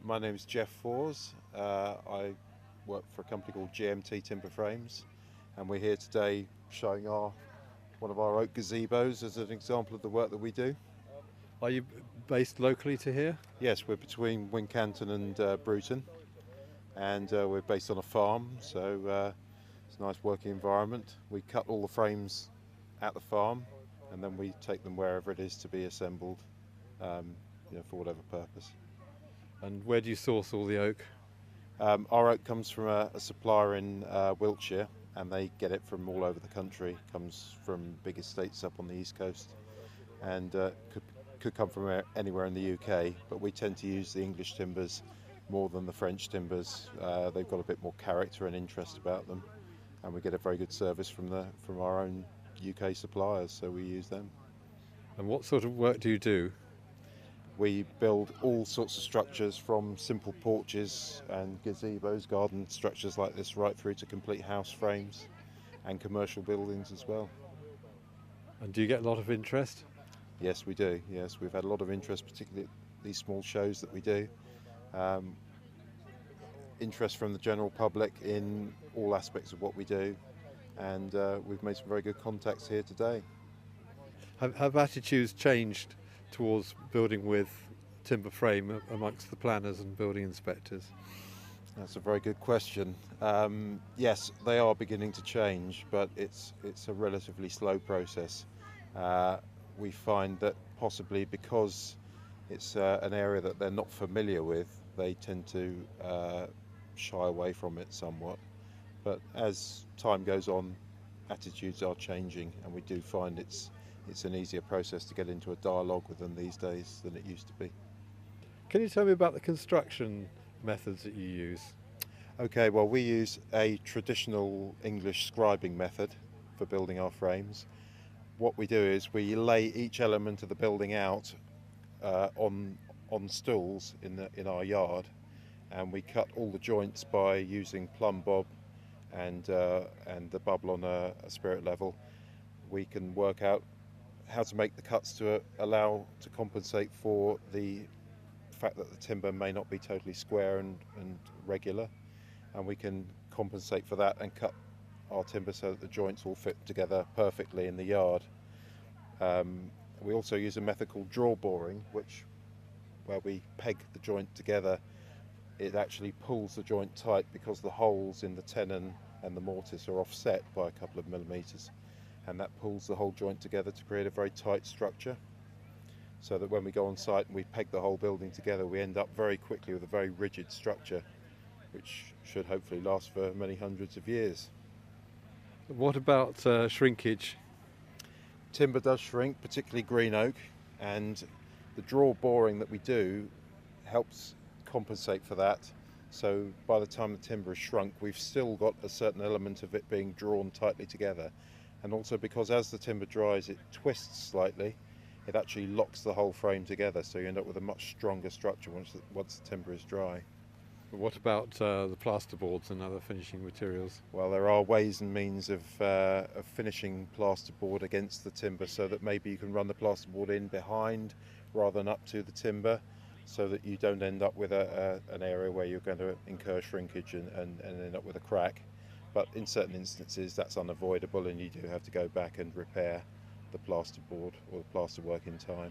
My name is Jeff Fors. I work for a company called GMT Timber Frames, and we're here today showing one of our oak gazebos as an example of the work that we do. Are you based locally to here? Yes, we're between Wincanton and Bruton, and we're based on a farm, so it's a nice working environment. We cut all the frames at the farm, and then we take them wherever it is to be assembled, um, for whatever purpose. And where do you source all the oak? Our oak comes from a supplier in Wiltshire, and they get it from all over the country. Comes from big estates up on the east coast, and could come from anywhere in the UK. But we tend to use the English timbers more than the French timbers. They've got a bit more character and interest about them, and we get a very good service from our own UK suppliers, so we use them. And what sort of work do you do? We build all sorts of structures, from simple porches and gazebos, garden structures like this, right through to complete house frames and commercial buildings as well. And do you get a lot of interest? Yes, we do. Yes, we've had a lot of interest, particularly at these small shows that we do. Interest from the general public in all aspects of what we do, and we've made some very good contacts here today. Have attitudes changed towards building with timber frame amongst the planners and building inspectors? That's a very good question. Yes, they are beginning to change, but it's a relatively slow process. We find that possibly because it's an area that they're not familiar with, they tend to shy away from it somewhat. But as time goes on, attitudes are changing, and we do find it's an easier process to get into a dialogue with them these days than it used to be. Can you tell me about the construction methods that you use? Okay, well, we use a traditional English scribing method for building our frames. What we do is we lay each element of the building out on stools in our yard, and we cut all the joints by using plumb bob and the bubble on a spirit level. We can work out how to make the cuts to allow to compensate for the fact that the timber may not be totally square and regular, and we can compensate for that and cut our timber so that the joints all fit together perfectly in the yard. We also use a method called draw boring, where we peg the joint together. It actually pulls the joint tight because the holes in the tenon and the mortise are offset by a couple of millimetres, and that pulls the whole joint together to create a very tight structure, so that when we go on site and we peg the whole building together, we end up very quickly with a very rigid structure, which should hopefully last for many hundreds of years. What about shrinkage? Timber does shrink, particularly green oak, and the draw boring that we do helps compensate for that. So by the time the timber is shrunk, we've still got a certain element of it being drawn tightly together. And also because as the timber dries, it twists slightly, it actually locks the whole frame together, so you end up with a much stronger structure once the timber is dry. What about the plasterboards and other finishing materials? Well, there are ways and means of finishing plasterboard against the timber, so that maybe you can run the plasterboard in behind rather than up to the timber, so that you don't end up with an area where you're going to incur shrinkage and end up with a crack. But in certain instances that's unavoidable, and you do have to go back and repair the plasterboard or the plasterwork in time.